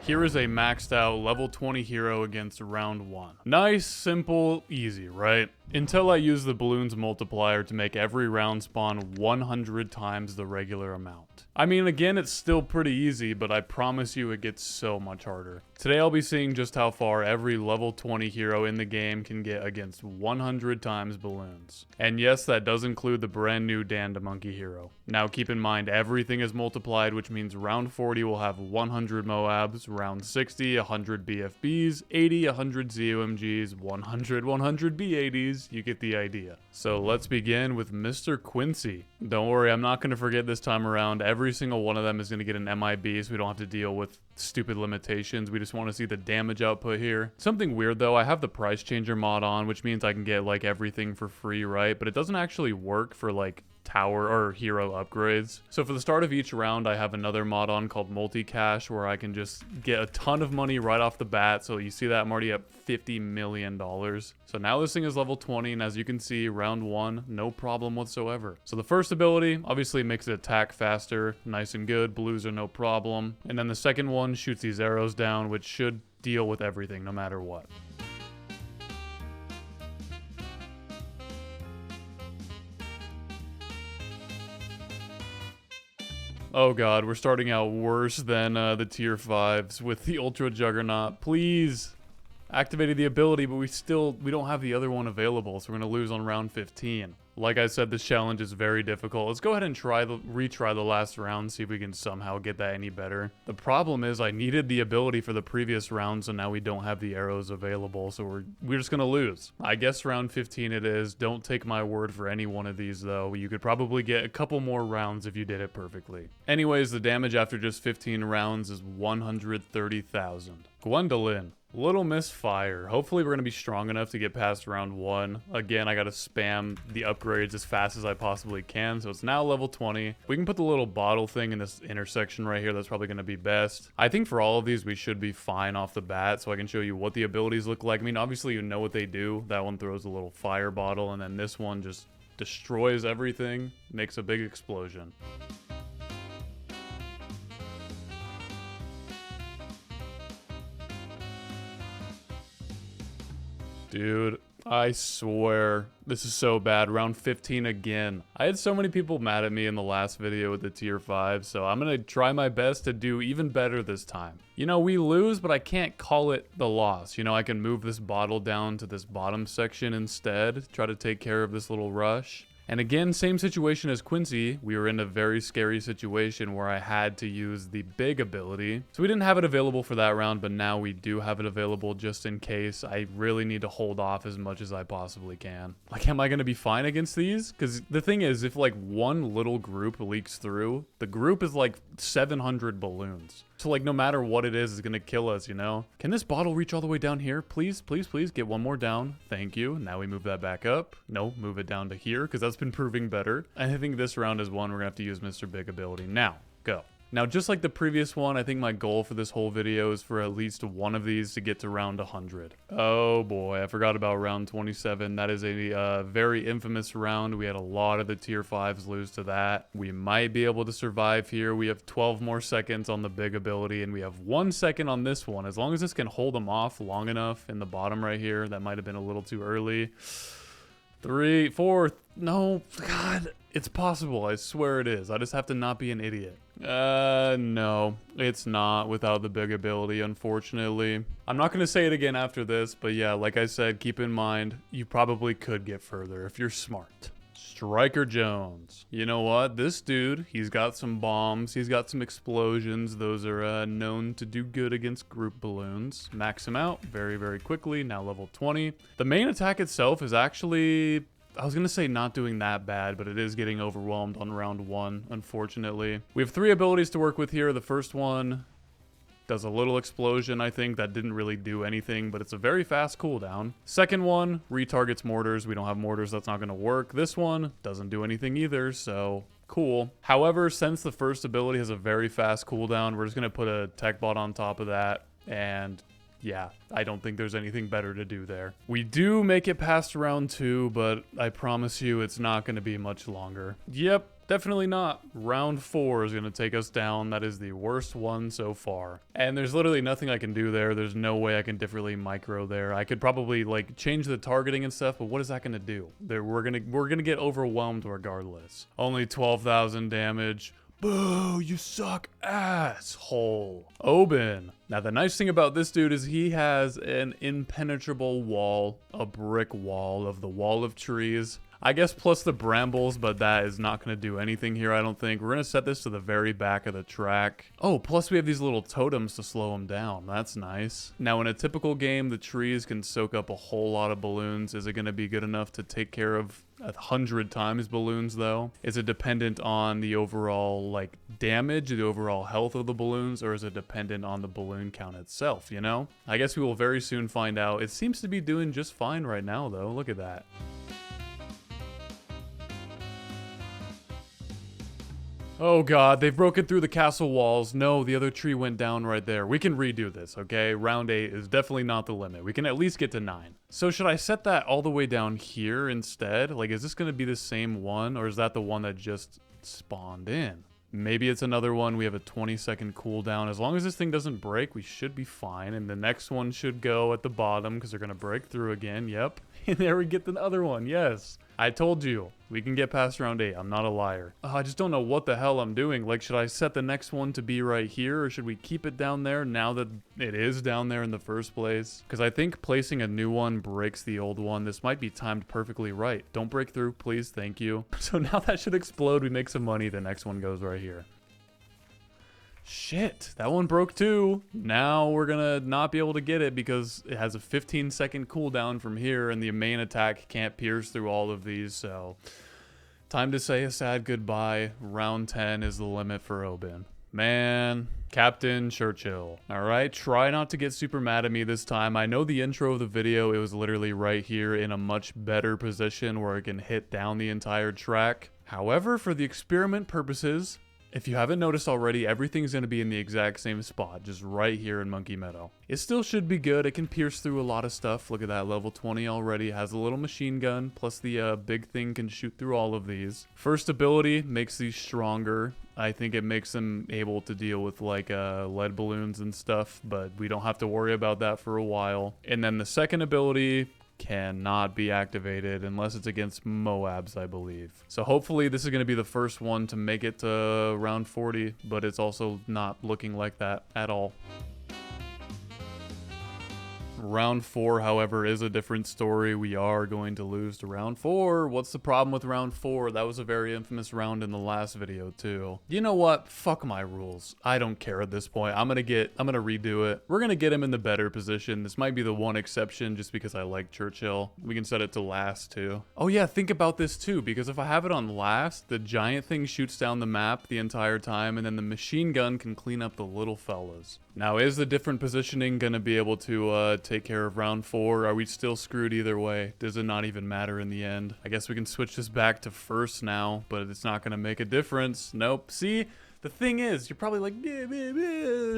Here is a maxed out level 20 hero against round 1. Nice, simple, easy, right? Until I use the balloons multiplier to make every round spawn 100 times the regular amount. I mean, again, it's still pretty easy, but I promise you it gets so much harder. Today I'll be seeing just how far every level 20 hero in the game can get against 100 times balloons. And yes, that does include the brand new Danda Monkey hero. Now keep in mind, everything is multiplied, which means round 40 will have 100 Moabs, round 60, 100 BFBs, 80, 100 ZOMGs, 100 B80s. You get the idea. So let's begin with Mr. Quincy. Don't worry, I'm not going to forget this time around. Every single one of them is going to get an MIB, so we don't have to deal with stupid limitations. We just want to see the damage output here. Something weird though, I have the price changer mod on, which means I can get like everything for free, right? But it doesn't actually work for like tower or hero upgrades. So for the start of each round, I have another mod on called multi-cash where I can just get a ton of money right off the bat. So you see that I'm already at $50 million. So now this thing is level 20, and as you can see, round 1, no problem whatsoever. So the first ability obviously makes it attack faster, nice and good. Blues are no problem. And then the second one shoots these arrows down, which should deal with everything no matter what. Oh god, we're starting out worse than the tier 5s with the Ultra Juggernaut. Please! Activated the ability, but we don't have the other one available, so we're going to lose on round 15. Like I said, this challenge is very difficult. Let's go ahead and retry the last round, see if we can somehow get that any better. The problem is I needed the ability for the previous round, so now we don't have the arrows available, so we're just gonna lose. I guess round 15 it is. Don't take my word for any one of these though. You could probably get a couple more rounds if you did it perfectly. Anyways, the damage after just 15 rounds is 130,000. Gwendolyn. Little misfire. Hopefully we're going to be strong enough to get past round 1. Again, I got to spam the upgrades as fast as I possibly can. So it's now level 20. We can put the little bottle thing in this intersection right here. That's probably going to be best. I think for all of these, we should be fine off the bat. So I can show you what the abilities look like. I mean, obviously you know what they do. That one throws a little fire bottle. And then this one just destroys everything. Makes a big explosion. Dude, I swear, this is so bad. Round 15 again. I had so many people mad at me in the last video with the tier 5, so I'm gonna try my best to do even better this time. You know, we lose, but I can't call it the loss. You know, I can move this bottle down to this bottom section instead, try to take care of this little rush. And again, same situation as Quincy. We were in a very scary situation where I had to use the big ability. So we didn't have it available for that round, but now we do have it available just in case. I really need to hold off as much as I possibly can. Like, am I going to be fine against these? Because the thing is, if like one little group leaks through, the group is like 700 balloons. So like no matter what it is, it's gonna kill us, you know? Can this bottle reach all the way down here? Please, please, please get one more down. Thank you. Now we move that back up. No, move it down to here because that's been proving better. I think this round is one we're gonna have to use Mr. Big ability. Now, go. Now, just like the previous one, I think my goal for this whole video is for at least one of these to get to round 100. Oh boy, I forgot about round 27. That is a very infamous round. We had a lot of the tier 5s lose to that. We might be able to survive here. We have 12 more seconds on the big ability, and we have 1 second on this one. As long as this can hold them off long enough in the bottom right here, that might have been a little too early. 3, 4, no, God, it's possible. I swear it is. I just have to not be an idiot. No, it's not without the big ability, unfortunately. I'm not going to say it again after this, but yeah, like I said, keep in mind, you probably could get further if you're smart. Striker Jones. You know what? This dude, he's got some bombs. He's got some explosions. Those are known to do good against group balloons. Max him out very, very quickly. Now level 20. The main attack itself is actually, I was going to say not doing that bad, but it is getting overwhelmed on round 1, unfortunately. We have 3 abilities to work with here. The first one does a little explosion, I think. That didn't really do anything, but it's a very fast cooldown. Second one, retargets mortars. We don't have mortars, that's not going to work. This one doesn't do anything either, so cool. However, since the first ability has a very fast cooldown, we're just going to put a tech bot on top of that, and yeah, I don't think there's anything better to do there. We do make it past round 2, but I promise you it's not going to be much longer. Yep. Definitely not. Round 4 is going to take us down. That is the worst one so far. And there's literally nothing I can do there. There's no way I can differently micro there. I could probably like change the targeting and stuff, but what is that going to do? We're going to get overwhelmed regardless. Only 12,000 damage. Boo, you suck, asshole. Oben. Now, the nice thing about this dude is he has an impenetrable wall, a brick wall of the wall of trees. I guess plus the brambles, but that is not going to do anything here, I don't think. We're going to set this to the very back of the track. Oh, plus we have these little totems to slow him down. That's nice. Now, in a typical game, the trees can soak up a whole lot of balloons. Is it going to be good enough to take care of 100 times balloons, though? Is it dependent on the overall, like, damage, the overall health of the balloons, or is it dependent on the balloon count itself, you know? I guess we will very soon find out. It seems to be doing just fine right now, though. Look at that. Oh god, they've broken through the castle walls. No, the other tree went down right there. We can redo this, okay? Round 8 is definitely not the limit. We can at least get to 9. So should I set that all the way down here instead? Like, is this going to be the same one, or is that the one that just spawned in? Maybe it's another one. We have a 20-second cooldown. As long as this thing doesn't break, we should be fine. And the next one should go at the bottom because they're going to break through again. Yep. And there we get the other one. Yes. I told you. We can get past round 8. I'm not a liar. I just don't know what the hell I'm doing. Like, should I set the next one to be right here, or should we keep it down there now that it is down there in the first place? Because I think placing a new one breaks the old one. This might be timed perfectly right. Don't break through, please. Thank you. So now that should explode. We make some money. The next one goes right here. Shit, that one broke too. Now we're gonna not be able to get it because it has a 15-second cooldown from here, and the main attack can't pierce through all of these, so time to say a sad goodbye. Round 10 is the limit for Oben. Man, Captain Churchill. All right, try not to get super mad at me this time. I know the intro of the video, it was literally right here in a much better position where it can hit down the entire track. However, for the experiment purposes, if you haven't noticed already, everything's going to be in the exact same spot, just right here in Monkey Meadow. It still should be good. It can pierce through a lot of stuff. Look at that, level 20 already. It has a little machine gun, plus the big thing can shoot through all of these. First ability makes these stronger. I think it makes them able to deal with like lead balloons and stuff, but we don't have to worry about that for a while. And then the second ability cannot be activated unless it's against Moabs, I believe. So hopefully this is going to be the first one to make it to round 40, but it's also not looking like that at all. Round 4, however, is a different story. We are going to lose to round 4. What's the problem with round 4? That was a very infamous round in the last video too. You know what? Fuck my rules. I don't care at this point. I'm gonna redo it. We're gonna get him in the better position. This might be the one exception just because I like Churchill. We can set it to last too. Oh yeah, think about this too, because if I have it on last, the giant thing shoots down the map the entire time, and then the machine gun can clean up the little fellas. Now, is the different positioning gonna be able to take care of round 4? Are we still screwed either way? Does it not even matter in the end? I guess we can switch this back to first now, but it's not gonna make a difference. Nope. See? The thing is, you're probably like,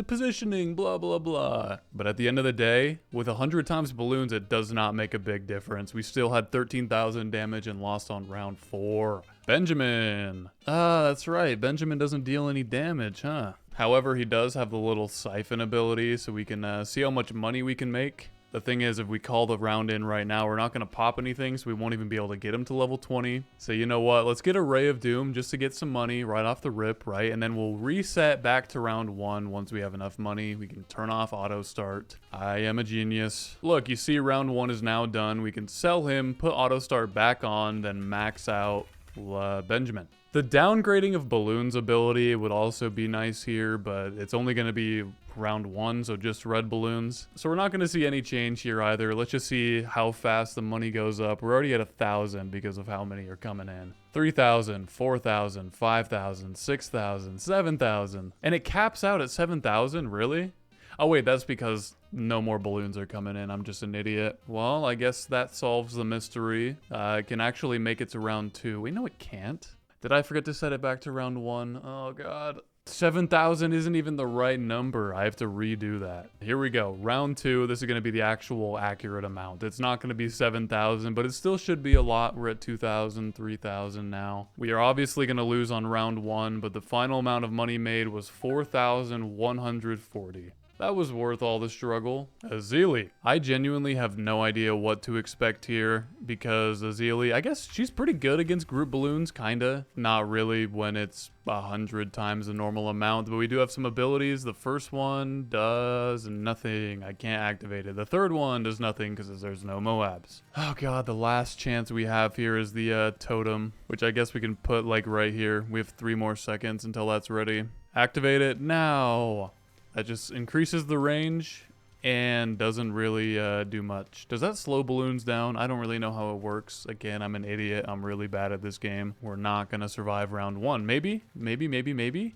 positioning, blah, blah, blah. But at the end of the day, with 100 times balloons, it does not make a big difference. We still had 13,000 damage and lost on round 4. Benjamin. Ah, that's right. Benjamin doesn't deal any damage, huh? However, he does have the little siphon ability, so we can see how much money we can make. The thing is, if we call the round in right now, we're not going to pop anything, so we won't even be able to get him to level 20. So you know what? Let's get a Ray of Doom just to get some money right off the rip, right? And then we'll reset back to round 1 once we have enough money. We can turn off auto start. I am a genius. Look, you see round 1 is now done. We can sell him, put auto start back on, then max out Benjamin. The downgrading of Balloon's ability would also be nice here, but it's only going to be round 1, so just red balloons. So we're not going to see any change here either. Let's just see how fast the money goes up. We're already at 1,000 because of how many are coming in. 3,000, 4,000, 5,000, 6,000, 7,000. And it caps out at 7,000, really? Oh wait, that's because no more balloons are coming in. I'm just an idiot. Well, I guess that solves the mystery. It can actually make it to round 2. Wait, no it can't. Did I forget to set it back to round 1? Oh god. 7,000 isn't even the right number. I have to redo that. Here we go. Round 2. This is going to be the actual accurate amount. It's not going to be 7,000, but it still should be a lot. We're at 2,000, 3,000 now. We are obviously going to lose on round 1, but the final amount of money made was 4,140. That was worth all the struggle. Azili. I genuinely have no idea what to expect here because Azili, I guess she's pretty good against group balloons, kinda. Not really when it's 100 times the normal amount, but we do have some abilities. The first one does nothing. I can't activate it. The third one does nothing because there's no Moabs. Oh god, the last chance we have here is the totem, which I guess we can put like right here. We have 3 more seconds until that's ready. Activate it now. That just increases the range and doesn't really do much. Does that slow balloons down? I don't really know how it works. Again, I'm an idiot. I'm really bad at this game. We're not going to survive round 1. Maybe? Maybe?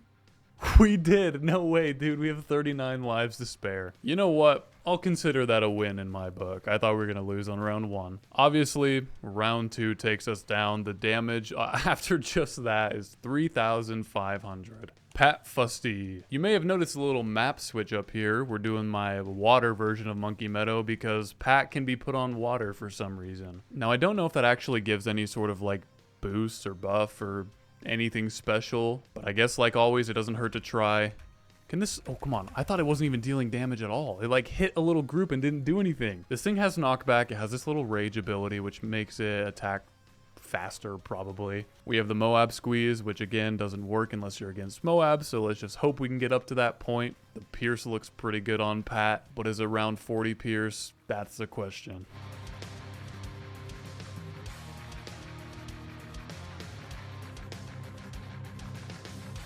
We did. No way, dude. We have 39 lives to spare. You know what? I'll consider that a win in my book. I thought we were going to lose on round 1. Obviously, round 2 takes us down. The damage after just that is 3,500. Pat Fusty. You may have noticed a little map switch up here. We're doing my water version of Monkey Meadow because Pat can be put on water for some reason. Now, I don't know if that actually gives any sort of like boost or buff or anything special, but I guess like always, it doesn't hurt to try. Can this, oh come on, I thought it wasn't even dealing damage at all. It like hit a little group and didn't do anything. This thing has knockback. It has this little rage ability, which makes it attack faster probably. We have the Moab squeeze, which again doesn't work unless you're against Moab, so let's just hope we can get up to that point. The pierce looks pretty good on Pat, but is around 40 pierce? That's the question.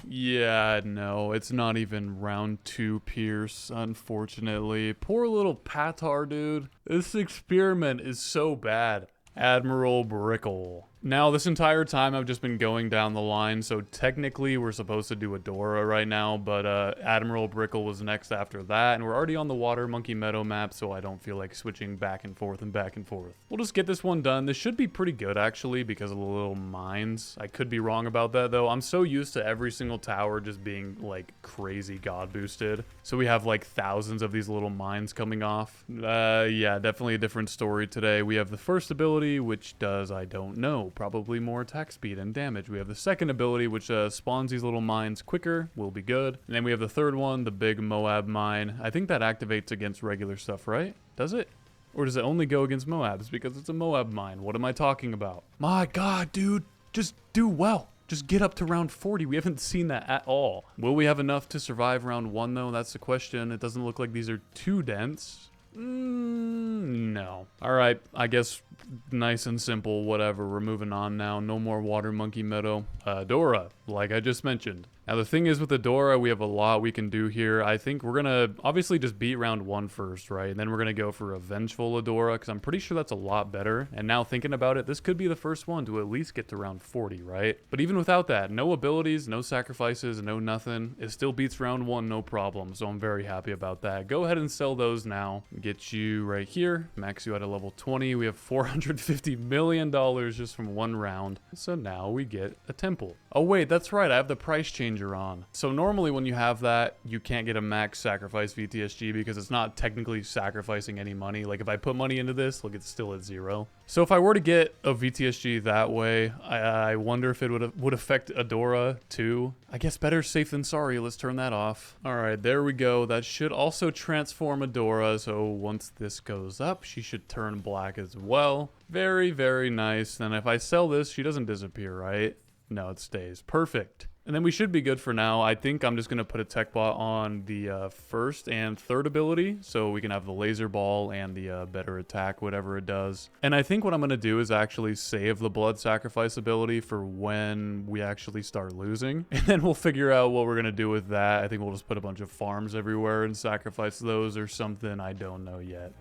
Yeah, no, it's not even round 2 pierce, unfortunately. Poor little Patar, dude. This experiment is so bad. Admiral Brickle. Now, this entire time I've just been going down the line, so technically we're supposed to do Adora right now, but Admiral Brickle was next after that, and we're already on the Water Monkey Meadow map, so I don't feel like switching back and forth and back and forth. We'll just get this one done. This should be pretty good, actually, because of the little mines. I could be wrong about that, though. I'm so used to every single tower just being, like, crazy god boosted. So we have, like, thousands of these little mines coming off. Yeah, definitely a different story today. We have the first ability, which does, I don't know, probably more attack speed and damage. We have the second ability, which spawns these little mines quicker, will be good. And then we have the third one, the big Moab mine. I think that activates against regular stuff, right? Does it? Or does it only go against Moabs because it's a Moab mine? What am I talking about? My god, dude, just do well. Just get up to round 40. We haven't seen that at all. Will we have enough to survive round 1, though? That's the question. It doesn't look like these are too dense. No. All right, I guess nice and simple, whatever. We're moving on now. No more Water Monkey Meadow. Dora, like I just mentioned. Now, the thing is with Adora, we have a lot we can do here. I think we're going to obviously just beat round 1 first, right? And then we're going to go for a Vengeful Adora because I'm pretty sure that's a lot better. And now thinking about it, this could be the first one to at least get to round 40, right? But even without that, no abilities, no sacrifices, no nothing. It still beats round 1, no problem. So I'm very happy about that. Go ahead and sell those now. Get you right here. Max you at a level 20. We have $450 million just from 1 round. So now we get a temple. Oh wait, that's right. I have the price changer on. So normally when you have that, you can't get a max sacrifice VTSG because it's not technically sacrificing any money. Like if I put money into this, look, it's still at 0. So if I were to get a VTSG that way, I wonder if it would affect Adora too. I guess better safe than sorry. Let's turn that off. All right, there we go. That should also transform Adora. So once this goes up, she should turn black as well. Very, very nice. Then if I sell this, she doesn't disappear, right? No, it stays. Perfect. And then we should be good for now. I think I'm just going to put a tech bot on the first and third ability so we can have the laser ball and the better attack, whatever it does. And I think what I'm going to do is actually save the blood sacrifice ability for when we actually start losing. And then we'll figure out what we're going to do with that. I think we'll just put a bunch of farms everywhere and sacrifice those or something. I don't know yet.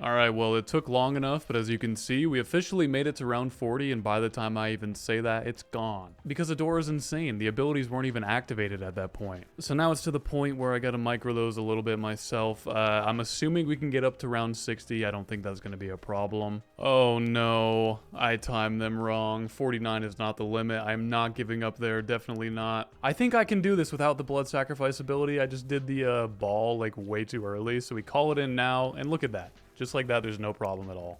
All right, well, it took long enough, but as you can see, we officially made it to round 40, and by the time I even say that, it's gone. Because Adora is insane. The abilities weren't even activated at that point. So now it's to the point where I gotta micro those a little bit myself. I'm assuming we can get up to round 60. I don't think that's gonna be a problem. Oh no, I timed them wrong. 49 is not the limit. I'm not giving up there, definitely not. I think I can do this without the blood sacrifice ability. I just did the ball like way too early, so we call it in now, and look at that. Just like that, there's no problem at all.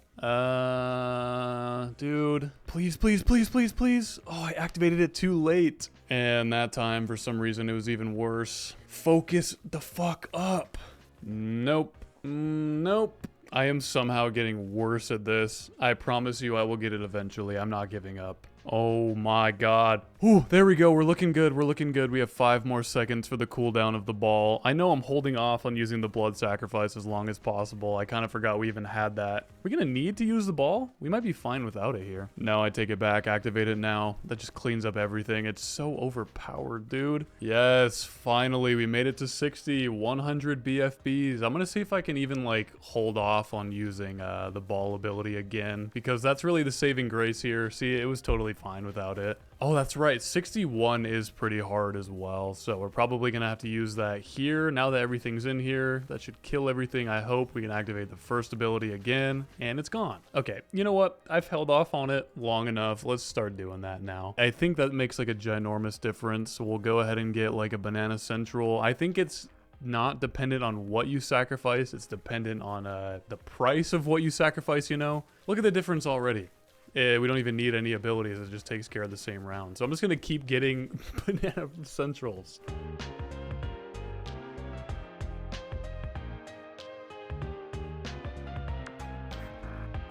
Dude. Please, please, please, please, please. Oh, I activated it too late. And that time, for some reason, it was even worse. Focus the fuck up. Nope. Nope. I am somehow getting worse at this. I promise you I will get it eventually. I'm not giving up. Oh my god. Ooh, there we go. We're looking good. We're looking good. We have 5 more seconds for the cooldown of the ball. I know I'm holding off on using the blood sacrifice as long as possible. I kind of forgot we even had that. We're gonna need to use the ball? We might be fine without it here. No, I take it back. Activate it now. That just cleans up everything. It's so overpowered, dude. Yes, finally. We made it to 60. 100 BFBs. I'm gonna see if I can even, like, hold off on using the ball ability again, because that's really the saving grace here. See, it was totally fine without it. Oh, that's right. 61 is pretty hard as well. So we're probably going to have to use that here. Now that everything's in here, that should kill everything. I hope we can activate the first ability again, and it's gone. Okay, you know what? I've held off on it long enough. Let's start doing that now. I think that makes like a ginormous difference. So we'll go ahead and get like a Banana Central. I think it's not dependent on what you sacrifice. It's dependent on the price of what you sacrifice, you know? Look at the difference already. We don't even need any abilities. It just takes care of the same round. So I'm just going to keep getting Banana Centrals.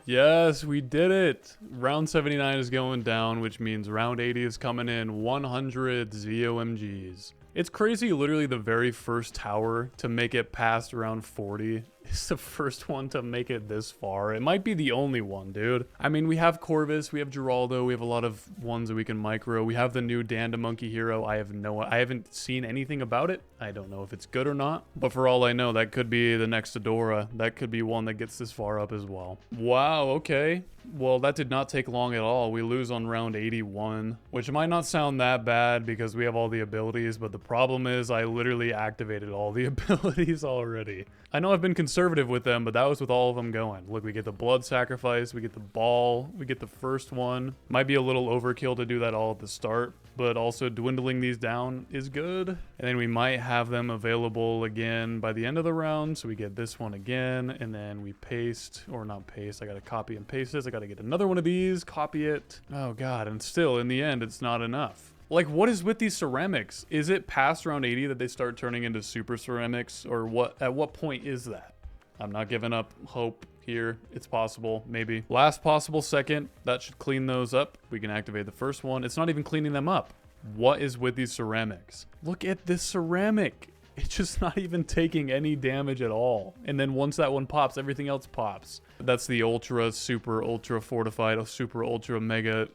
Yes, we did it. Round 79 is going down, which means round 80 is coming in. 100 ZOMGs. It's crazy, literally the very first tower to make it past round 40 is the first one to make it this far. It might be the only one, dude. I mean, we have Corvus, we have Geraldo, we have a lot of ones that we can micro. We have the new Danda Monkey hero. I haven't seen anything about it. I don't know if it's good or not, but for all I know, that could be the next Adora. That could be one that gets this far up as well. Wow, okay. Well, that did not take long at all. We lose on round 81, which might not sound that bad because we have all the abilities, but the problem is I literally activated all the abilities already. I know I've been conservative with them, but that was with all of them going. Look, we get the blood sacrifice, we get the ball, we get the first one. Might be a little overkill to do that all at the start, but also dwindling these down is good. And then we might have them available again by the end of the round. So we get this one again, and then we paste, or not paste, I gotta copy and paste this. I gotta get another one of these, copy it. Oh God, and still in the end, it's not enough. Like, what is with these ceramics? Is it past round 80 that they start turning into super ceramics, or what? At what point is that? I'm not giving up hope here. It's possible, maybe. Last possible second, that should clean those up. We can activate the first one. It's not even cleaning them up. What is with these ceramics? Look at this ceramic. It's just not even taking any damage at all. And then once that one pops, everything else pops. That's the ultra, super, ultra fortified, super, ultra, mega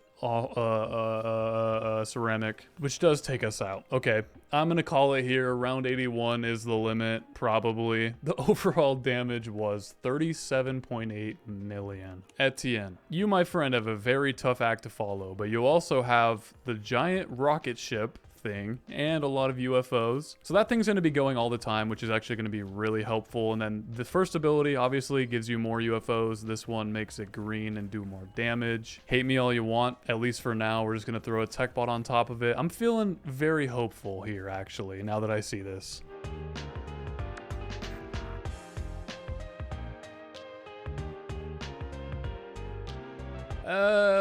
ceramic, which does take us out. Okay, I'm gonna call it here. Round 81 is the limit, probably. The overall damage was 37.8 million. Etienne, you, my friend, have a very tough act to follow, but you also have the giant rocket ship thing and a lot of UFOs. So that thing's going to be going all the time, which is actually going to be really helpful. And then the first ability obviously gives you more UFOs. This one makes it green and do more damage. Hate me all you want. At least for now, we're just going to throw a tech bot on top of it. I'm feeling very hopeful here, actually, now that I see this.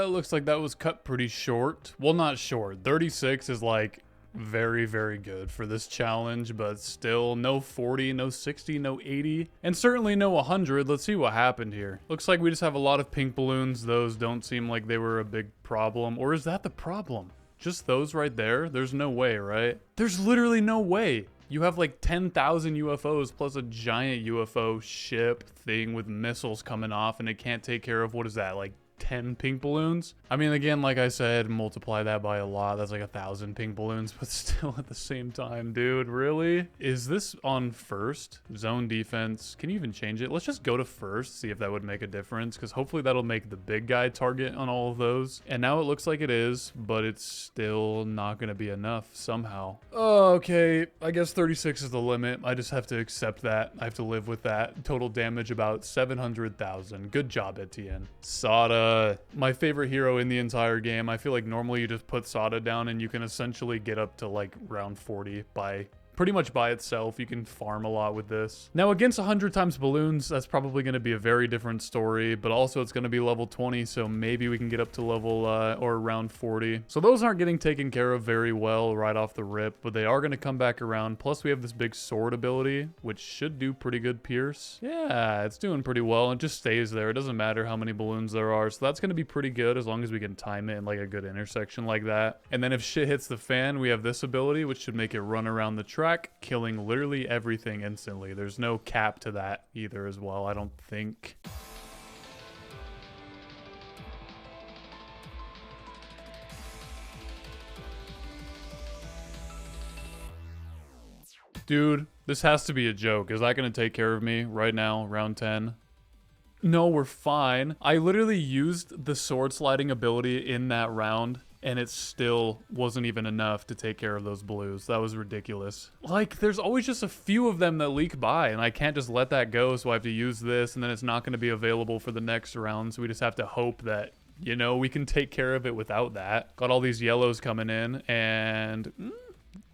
Looks like that was cut pretty short. Well, not short. 36 is like very, very good for this challenge, but still no 40, no 60, no 80, and certainly no 100. Let's see what happened here. Looks like we just have a lot of pink balloons. Those don't seem like they were a big problem. Or is that the problem? Just those right there? There's no way, right? There's literally no way. You have like 10,000 UFOs plus a giant UFO ship thing with missiles coming off, and it can't take care of, what is that, like 10 pink balloons. I mean, again, like I said, multiply that by a lot. That's like 1,000 pink balloons, but still at the same time, dude, really? Is this on first? Zone defense. Can you even change it? Let's just go to first, see if that would make a difference, because hopefully that'll make the big guy target on all of those. And now it looks like it is, but it's still not going to be enough somehow. Oh, okay. I guess 36 is the limit. I just have to accept that. I have to live with that. Total damage about 700,000. Good job, Etienne. Sada, my favorite hero in the entire game. I feel like normally you just put Sada down and you can essentially get up to like round 40 by pretty much by itself. You can farm a lot with this. Now against 100 times balloons, that's probably going to be a very different story, but also it's going to be level 20, so maybe we can get up to level or around 40. So those aren't getting taken care of very well right off the rip, but they are going to come back around. Plus we have this big sword ability, which should do pretty good pierce. Yeah, it's doing pretty well. It just stays there. It doesn't matter how many balloons there are, so that's going to be pretty good as long as we can time it in like a good intersection like that. And then if shit hits the fan, we have this ability, which should make it run around the track, killing literally everything instantly. There's no cap to that either as well, I don't think. Dude, this has to be a joke. Is that going to take care of me right now, round 10? No, we're fine. I literally used the sword sliding ability in that round, and it still wasn't even enough to take care of those blues. That was ridiculous. Like, there's always just a few of them that leak by, and I can't just let that go, so I have to use this, and then it's not going to be available for the next round, so we just have to hope that, you know, we can take care of it without that. Got all these yellows coming in, and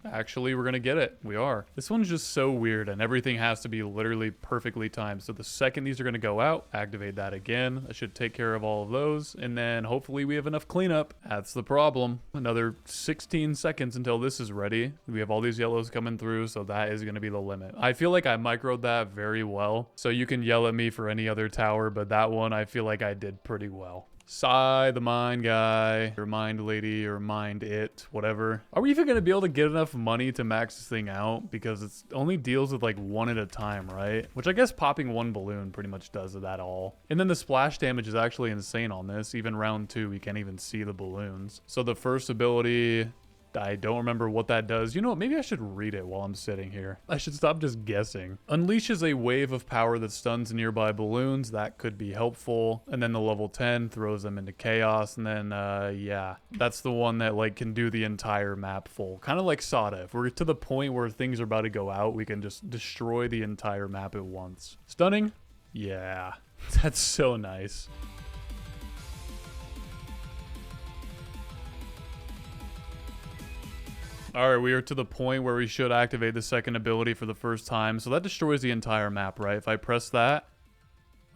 actually, we're going to get it. We are. This one's just so weird, and everything has to be literally perfectly timed. So the second these are going to go out, activate that again. That should take care of all of those, and then hopefully we have enough cleanup. That's the problem. Another 16 seconds until this is ready. We have all these yellows coming through, so that is going to be the limit. I feel like I microed that very well, so you can yell at me for any other tower, but that one I feel like I did pretty well. Sigh, the mind guy, or mind lady, or mind it, whatever. Are we even going to be able to get enough money to max this thing out? Because it only deals with like one at a time, right? Which I guess popping one balloon pretty much does that all. And then the splash damage is actually insane on this. Even round 2, we can't even see the balloons. So the first ability, I don't remember what that does. You know what? Maybe I should read it while I'm sitting here. I should stop just guessing. Unleashes a wave of power that stuns nearby balloons. That could be helpful. And then the level 10 throws them into chaos. And then, yeah, that's the one that like can do the entire map full. Kind of like Sada. If we're to the point where things are about to go out, we can just destroy the entire map at once. Stunning? Yeah, that's so nice. All right, we are to the point where we should activate the second ability for the first time. So that destroys the entire map, right? If I press that,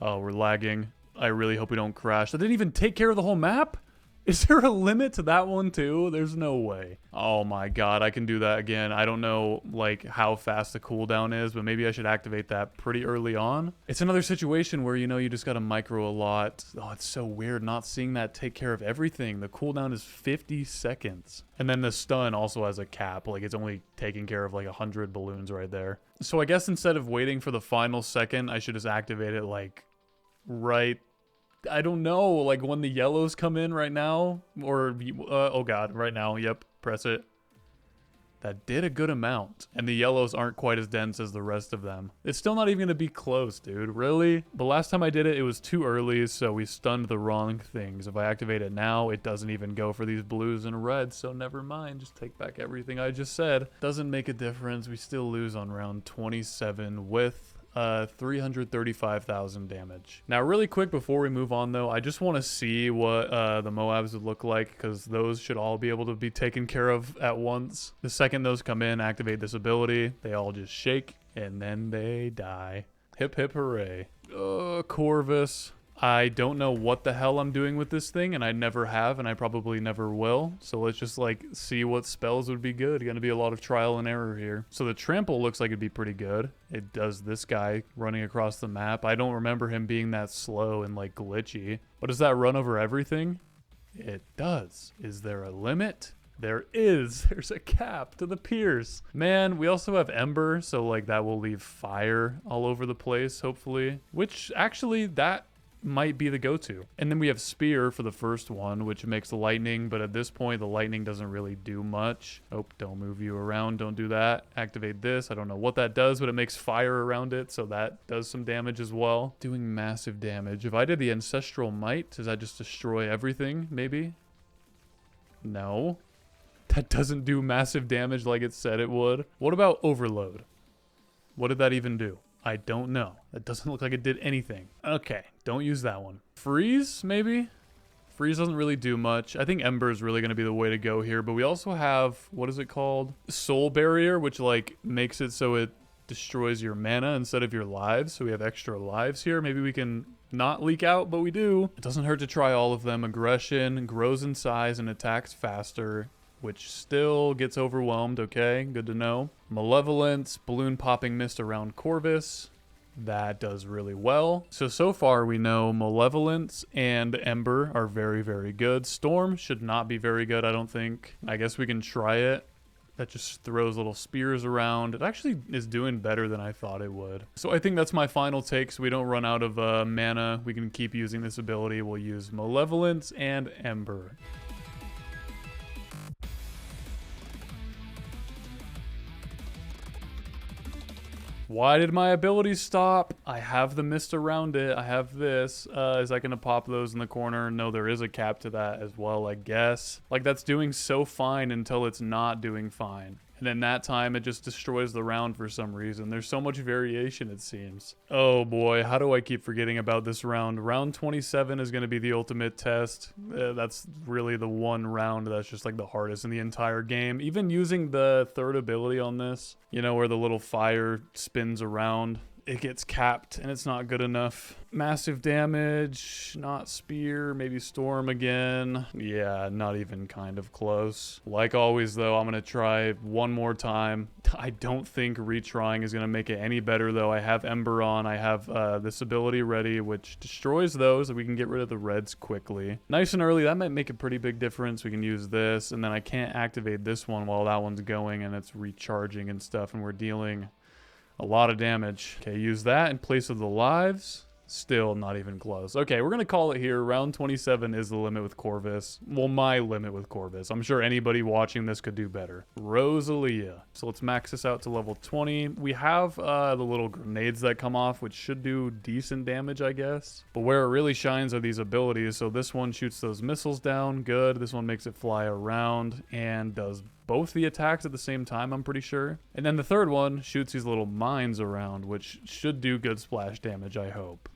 oh, we're lagging. I really hope we don't crash. That didn't even take care of the whole map? Is there a limit to that one too? There's no way. Oh my god, I can do that again. I don't know like how fast the cooldown is, but maybe I should activate that pretty early on. It's another situation where, you know, you just gotta micro a lot. Oh, it's so weird not seeing that take care of everything. The cooldown is 50 seconds. And then the stun also has a cap. Like, it's only taking care of like 100 balloons right there. So I guess instead of waiting for the final second, I should just activate it like right, I don't know, like when the yellows come in right now, or, oh god, right now, yep, press it. That did a good amount, and the yellows aren't quite as dense as the rest of them. It's still not even going to be close, dude, really? The last time I did it, it was too early, so we stunned the wrong things. If I activate it now, it doesn't even go for these blues and reds, so never mind, just take back everything I just said. Doesn't make a difference, we still lose on round 27 with 335,000 damage. Now, really quick before we move on though, I just want to see what the Moabs would look like, because those should all be able to be taken care of at once. The second those come in, activate this ability, they all just shake and then they die. Hip hip hooray. Corvus. I don't know what the hell I'm doing with this thing, and I never have, and I probably never will. So let's just like see what spells would be good. Gonna be a lot of trial and error here. So the trample looks like it'd be pretty good. It does this guy running across the map. I don't remember him being that slow and like glitchy. But does that run over everything? It does. Is there a limit? There is. There's a cap to the pierce. Man, we also have Ember, so like that will leave fire all over the place, hopefully. Which actually, that might be the go-to. And then we have Spear for the first one, which makes the lightning, but at this point, the lightning doesn't really do much. Oh, don't move you around. Don't do that. Activate this. I don't know what that does, but it makes fire around it, so that does some damage as well. Doing massive damage. If I did the Ancestral Might, does that just destroy everything, maybe? No. That doesn't do massive damage like it said it would. What about Overload? What did that even do? I don't know. That doesn't look like it did anything. Okay, don't use that one. Freeze, maybe? Freeze doesn't really do much. I think Ember is really going to be the way to go here, but we also have, what is it called? Soul Barrier, which like makes it so it destroys your mana instead of your lives. So we have extra lives here. Maybe we can not leak out, but we do. It doesn't hurt to try all of them. Aggression grows in size and attacks faster, which still gets overwhelmed. Okay, good to know. Malevolence, balloon popping mist around Corvus. That does really well. So far we know Malevolence and Ember are very, very good. Storm should not be very good, I don't think. I guess we can try it. That just throws little spears around. It actually is doing better than I thought it would. So I think that's my final take, so we don't run out of mana. We can keep using this ability. We'll use Malevolence and Ember. Why did my ability stop? I have the mist around it. I have this. Is that going to pop those in the corner? No, there is a cap to that as well, I guess. Like, that's doing so fine until it's not doing fine. And then that time, it just destroys the round for some reason. There's so much variation, it seems. Oh boy, how do I keep forgetting about this round? Round 27 is going to be the ultimate test. That's really the one round that's just like the hardest in the entire game. Even using the third ability on this, you know, where the little fire spins around, it gets capped and it's not good enough. Massive damage, not spear, maybe storm again. Yeah, not even kind of close. Like always though, I'm gonna try one more time. I don't think retrying is gonna make it any better though. I have Ember on, I have this ability ready, which destroys those, so we can get rid of the reds quickly. Nice and early, that might make a pretty big difference. We can use this, and then I can't activate this one while that one's going and it's recharging and stuff, and we're dealing a lot of damage. Okay, use that in place of the lives. Still not even close. Okay, we're going to call it here. Round 27 is the limit with Corvus. Well, my limit with Corvus. I'm sure anybody watching this could do better. Rosalia. So let's max this out to level 20. We have the little grenades that come off, which should do decent damage, I guess. But where it really shines are these abilities. So this one shoots those missiles down. Good. This one makes it fly around and does both the attacks at the same time, I'm pretty sure. And then the third one shoots these little mines around, which should do good splash damage, I hope.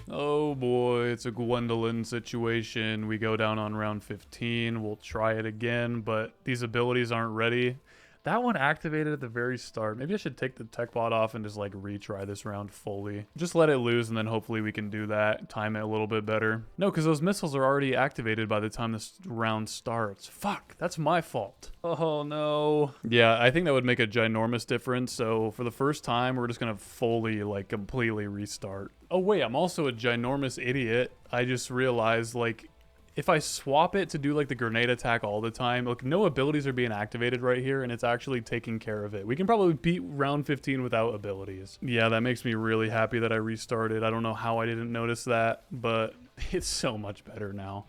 Oh boy, it's a Gwendolyn situation. We go down on round 15. We'll try it again, but these abilities aren't ready. That one activated at the very start. Maybe I should take the tech bot off and just like retry this round fully. Just let it lose and then hopefully we can do that. Time it a little bit better. No, because those missiles are already activated by the time this round starts. Fuck, that's my fault. Oh no. Yeah, I think that would make a ginormous difference. So for the first time, we're just gonna fully like completely restart. Oh wait, I'm also a ginormous idiot. I just realized like, if I swap it to do like the grenade attack all the time, look, no abilities are being activated right here and it's actually taking care of it. We can probably beat round 15 without abilities. Yeah, that makes me really happy that I restarted. I don't know how I didn't notice that, but it's so much better now.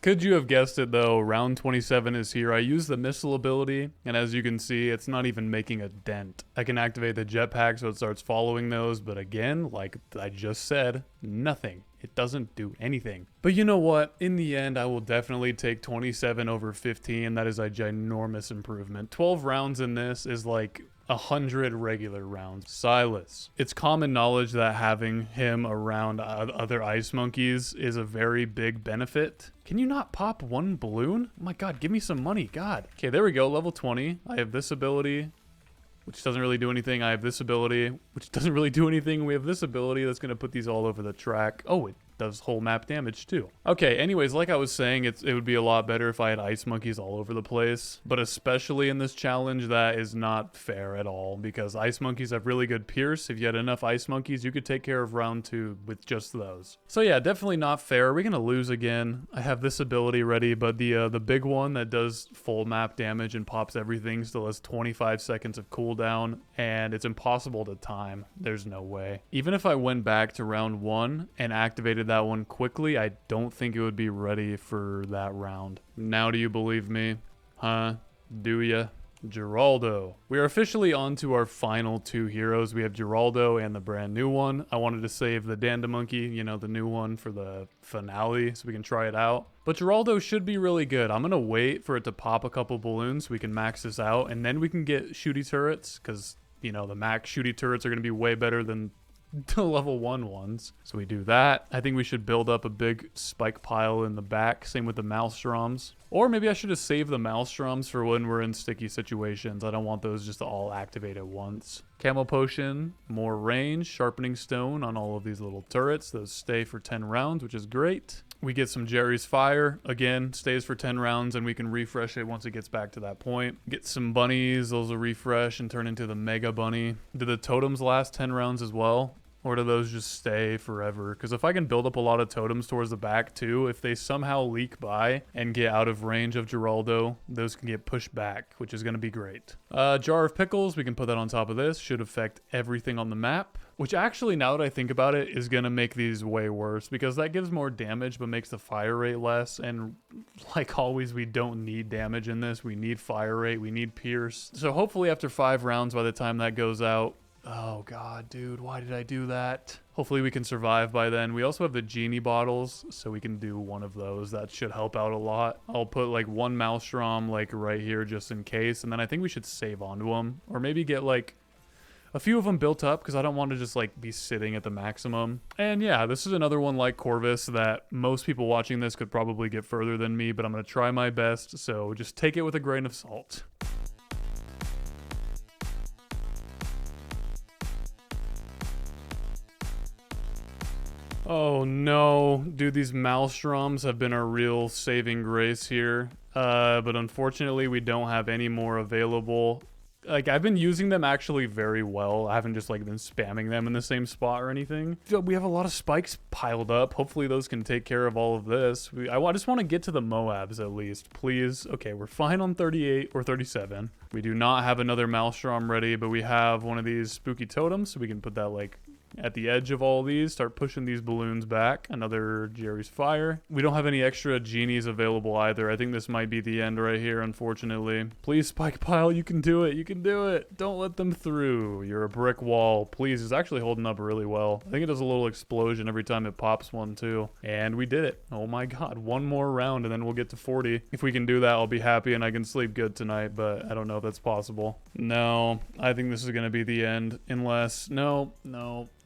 Could you have guessed it though, round 27 is here. I use the missile ability, and as you can see, it's not even making a dent. I can activate the jetpack so it starts following those, but again, like I just said, nothing. It doesn't do anything. But you know what? In the end, I will definitely take 27 over 15. That is a ginormous improvement. 12 rounds in this is like 100 regular rounds. Silas. It's common knowledge that having him around other ice monkeys is a very big benefit. Can you not pop one balloon? Oh my god, give me some money, god. Okay, there we go, level 20. I have this ability, which doesn't really do anything. I have this ability, which doesn't really do anything. We have this ability that's going to put these all over the track. Oh, it does whole map damage too. Okay, anyways, like I was saying, it would be a lot better if I had ice monkeys all over the place, but especially in this challenge, that is not fair at all, because ice monkeys have really good pierce. If you had enough ice monkeys, you could take care of round 2 with just those. So yeah, definitely not fair. We're gonna lose again. I have this ability ready, but the big one that does full map damage and pops everything still has 25 seconds of cooldown, and it's impossible to time. There's no way. Even if I went back to round 1 and activated that one quickly, I don't think it would be ready for that round. Now do you believe me? Huh? Do ya? Geraldo. We are officially on to our final 2 heroes. We have Geraldo and the brand new one. I wanted to save the Danda Monkey, you know, the new one, for the finale so we can try it out. But Geraldo should be really good. I'm going to wait for it to pop a couple balloons so we can max this out, and then we can get shooty turrets, because, you know, the max shooty turrets are going to be way better than the level 1 ones. So we do that. I think we should build up a big spike pile in the back. Same with the Maelstroms. Or maybe I should have saved the Maelstroms for when we're in sticky situations. I don't want those just to all activate at once. Camo Potion, more range, Sharpening Stone on all of these little turrets. Those stay for 10 rounds, which is great. We get some Jerry's Fire. Again, stays for 10 rounds, and we can refresh it once it gets back to that point. Get some bunnies. Those will refresh and turn into the Mega Bunny. Do the totems last 10 rounds as well? Or do those just stay forever? Because if I can build up a lot of totems towards the back too, if they somehow leak by and get out of range of Geraldo, those can get pushed back, which is going to be great. Jar of Pickles, we can put that on top of this. Should affect everything on the map. Which actually, now that I think about it, is going to make these way worse, because that gives more damage but makes the fire rate less. And like always, we don't need damage in this. We need fire rate. We need pierce. So hopefully after 5 rounds, by the time that goes out... Oh god, dude, why did I do that? Hopefully we can survive by then. We also have the genie bottles, so we can do one of those. That should help out a lot. I'll put like 1 Maelstrom like right here just in case, and then I think we should save onto them, or maybe get like a few of them built up, because I don't want to just like be sitting at the maximum. And yeah, this is another one like Corvus that most people watching this could probably get further than me, but I'm going to try my best, so just take it with a grain of salt. Oh no, dude, these Maelstroms have been a real saving grace here. But unfortunately we don't have any more available. Like, I've been using them actually very well. I haven't just like been spamming them in the same spot or anything. We have a lot of spikes piled up. Hopefully those can take care of all of this. I just want to get to the Moabs at least, please. Okay, we're fine on 38 or 37. We do not have another Maelstrom ready, but we have one of these spooky totems, so we can put that like at the edge of all these, start pushing these balloons back. Another Jerry's Fire. We don't have any extra genies available either. I think this might be the end right here, unfortunately. Please, Spike Pile, you can do it. You can do it. Don't let them through. You're a brick wall. Please, it's actually holding up really well. I think it does a little explosion every time it pops one too. And we did it. Oh my god. One more round and then we'll get to 40. If we can do that, I'll be happy and I can sleep good tonight, but I don't know if that's possible. No, I think this is going to be the end. Unless, no.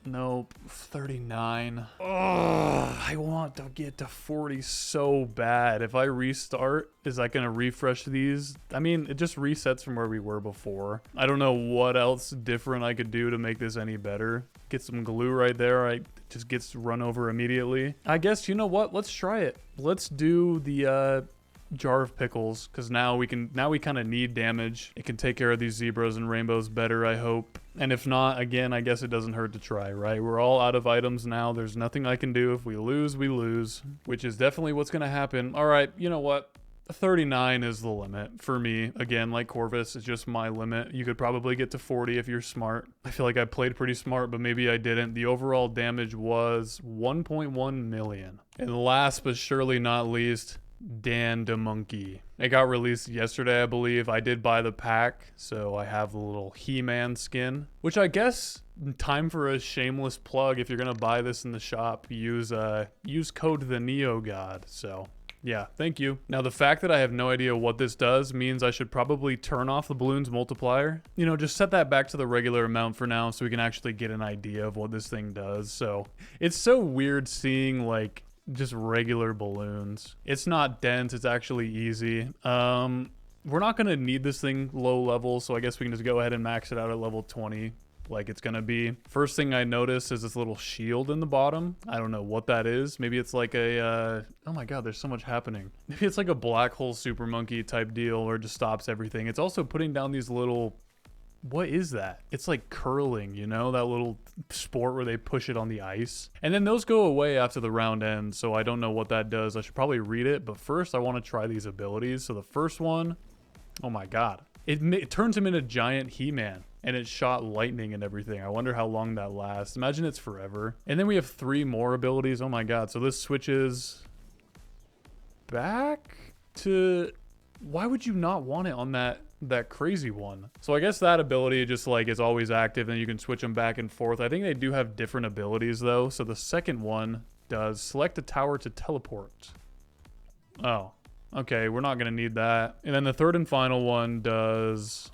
Nope. 39. Oh, I want to get to 40 so bad. If I restart, is that going to refresh these? I mean, it just resets from where we were before. I don't know what else different I could do to make this any better. Get some glue right there. It just gets run over immediately. I guess, you know what? Let's try it. Let's do the Jar of Pickles, because now we kind of need damage. It can take care of these zebras and rainbows better, I hope. And if not, again, I guess it doesn't hurt to try, right? We're all out of items now. There's nothing I can do. If we lose, we lose, which is definitely what's going to happen. All right, you know what? 39 is the limit for me. Again, like Corvus, it's just my limit. You could probably get to 40 if you're smart. I feel like I played pretty smart, but maybe I didn't. The overall damage was 1.1 million. And last but surely not least, Danda Monkey. It got released yesterday, I believe. I did buy the pack, so I have the little He-Man skin, which I guess, time for a shameless plug. If you're gonna buy this in the shop, use code TheNeoGod. So yeah, thank you. Now, the fact that I have no idea what this does means I should probably turn off the balloons multiplier. You know, just set that back to the regular amount for now so we can actually get an idea of what this thing does. So it's so weird seeing like just regular balloons. It's not dense, it's actually easy. We're not gonna need this thing low level, so I guess we can just go ahead and max it out at level 20. like it's gonna be. First thing I notice is this little shield in the bottom. I don't know what that is. Maybe it's like a, oh my god, there's so much happening. Maybe it's like a black hole super monkey type deal, or just stops everything. It's also putting down these little, what is that? It's like curling, you know, that little sport where they push it on the ice. And then those go away after the round ends, so I don't know what that does. I should probably read it, but first I want to try these abilities. So the first one, oh my god. It turns him into giant He-Man, and it shot lightning and everything. I wonder how long that lasts. Imagine it's forever. And then we have 3 more abilities. Oh my god. So this switches back to... Why would you not want it on that crazy one? So I guess that ability just like is always active, and you can switch them back and forth. I think they do have different abilities though. So the second one does select a tower to teleport. Oh. Okay, we're not gonna need that. And then the third and final one does,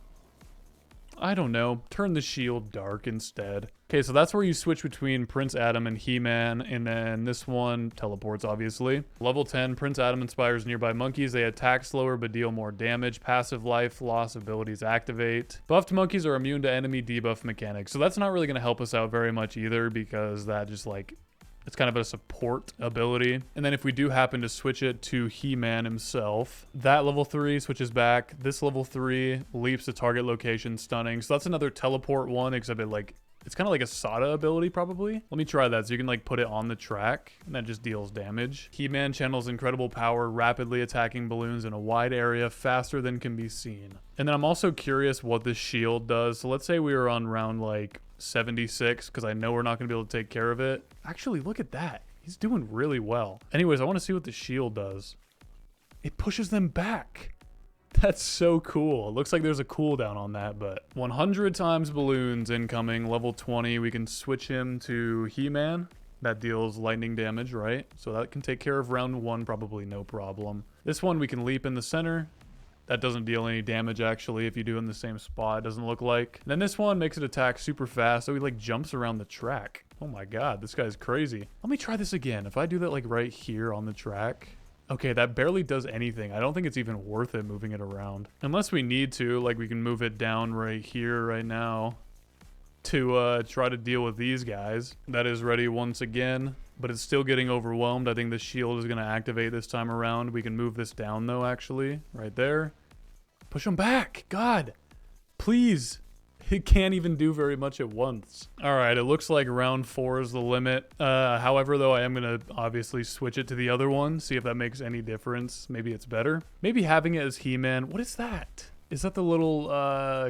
I don't know, turn the shield dark instead. Okay, so that's where you switch between Prince Adam and He-Man, and then this one teleports, obviously. Level 10, Prince Adam inspires nearby monkeys. They attack slower but deal more damage. Passive life loss abilities activate. Buffed monkeys are immune to enemy debuff mechanics. So that's not really gonna help us out very much either, because that just like, it's kind of a support ability. And then if we do happen to switch it to He-Man himself, that level 3 switches back. This level 3 leaps to target location, stunning. So that's another teleport one, except it like, it's kind of like a Sada ability probably. Let me try that. So you can like put it on the track and that just deals damage. He-Man channels incredible power, rapidly attacking balloons in a wide area faster than can be seen. And then I'm also curious what this shield does. So let's say we were on round like 76, because I know we're not going to be able to take care of it. Actually, look at that. He's doing really well. Anyways, I want to see what the shield does. It pushes them back. That's so cool. It looks like there's a cooldown on that, but 100 times balloons incoming, level 20. We can switch him to He-Man. That deals lightning damage, right? So that can take care of round 1, probably no problem. This one we can leap in the center. That doesn't deal any damage, actually, if you do in the same spot, it doesn't look like. And then this one makes it attack super fast, so he, like, jumps around the track. Oh my god, this guy's crazy. Let me try this again. If I do that, like, right here on the track... Okay, that barely does anything. I don't think it's even worth it moving it around. Unless we need to, like, we can move it down right here, right now, to try to deal with these guys. That is ready once again, but it's still getting overwhelmed. I think the shield is going to activate this time around. We can move this down though, actually, right there. Push them back. God, please. It can't even do very much at once. All right, it looks like round 4 is the limit. However, though, I am going to obviously switch it to the other one, see if that makes any difference. Maybe it's better. Maybe having it as He-Man. What is that? Is that the little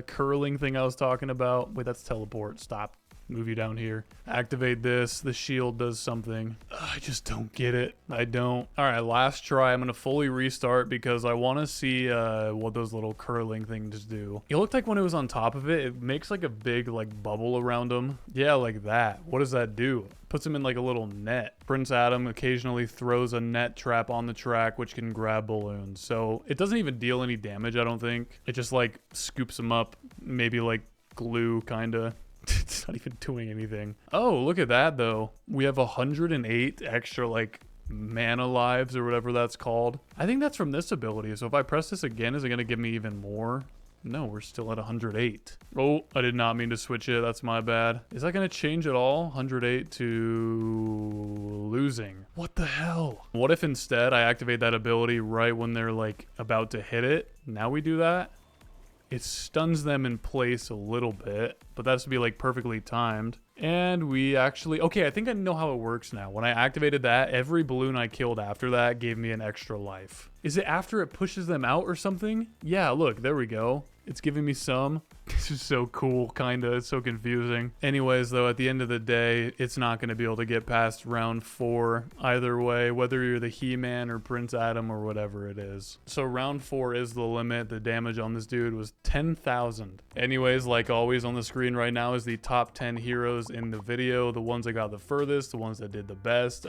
curling thing I was talking about? Wait, that's teleport. Stop. Move you down here. Activate this. The shield does something. I just don't get it. I don't. All right, last try. I'm going to fully restart because I want to see what those little curling things do. It looked like when it was on top of it, it makes like a big like bubble around them. Yeah, like that. What does that do? Puts him in like a little net. Prince Adam occasionally throws a net trap on the track, which can grab balloons. So it doesn't even deal any damage, I don't think. It just like scoops them up, maybe like glue, kind of. It's not even doing anything. Oh, look at that though. We have 108 extra like mana lives or whatever that's called. I think that's from this ability. So if I press this again, is it going to give me even more? No, we're still at 108. Oh, I did not mean to switch it. That's my bad. Is that going to change at all? 108 to losing. What the hell? What if instead I activate that ability right when they're like about to hit it? Now we do that? It stuns them in place a little bit, but that has to be like perfectly timed. And we actually, okay, I think I know how it works now. When I activated that, every balloon I killed after that gave me an extra life. Is it after it pushes them out or something? Yeah, look, there we go. It's giving me some. This is so cool, kinda. It's so confusing. Anyways, though, at the end of the day, it's not going to be able to get past round 4 either way, whether you're the He-Man or Prince Adam or whatever it is. So round 4 is the limit. The damage on this dude was 10,000. Anyways, like always on the screen right now is the top 10 heroes in the video. The ones that got the furthest, the ones that did the best.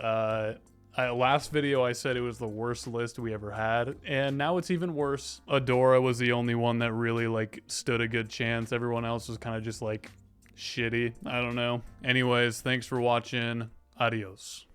Last video I said it was the worst list we ever had, and now it's even worse. Adora was the only one that really like stood a good chance. Everyone else was kind of just like shitty. I don't know. Anyways, thanks for watching. Adios.